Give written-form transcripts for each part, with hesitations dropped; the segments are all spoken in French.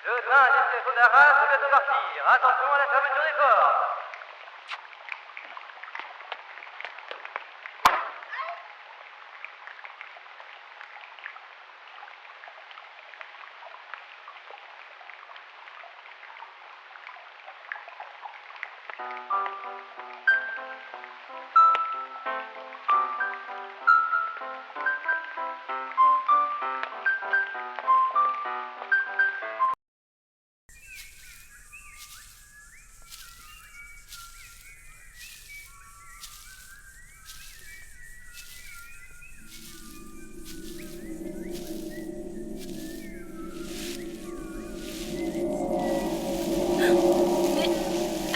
Le train à destination d'Arras va bientôt partir. Attention à la fermeture des portes.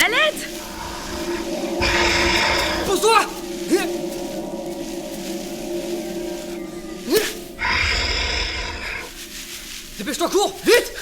À l'aide! Pose-toi! Dépêche-toi, cours! Vite!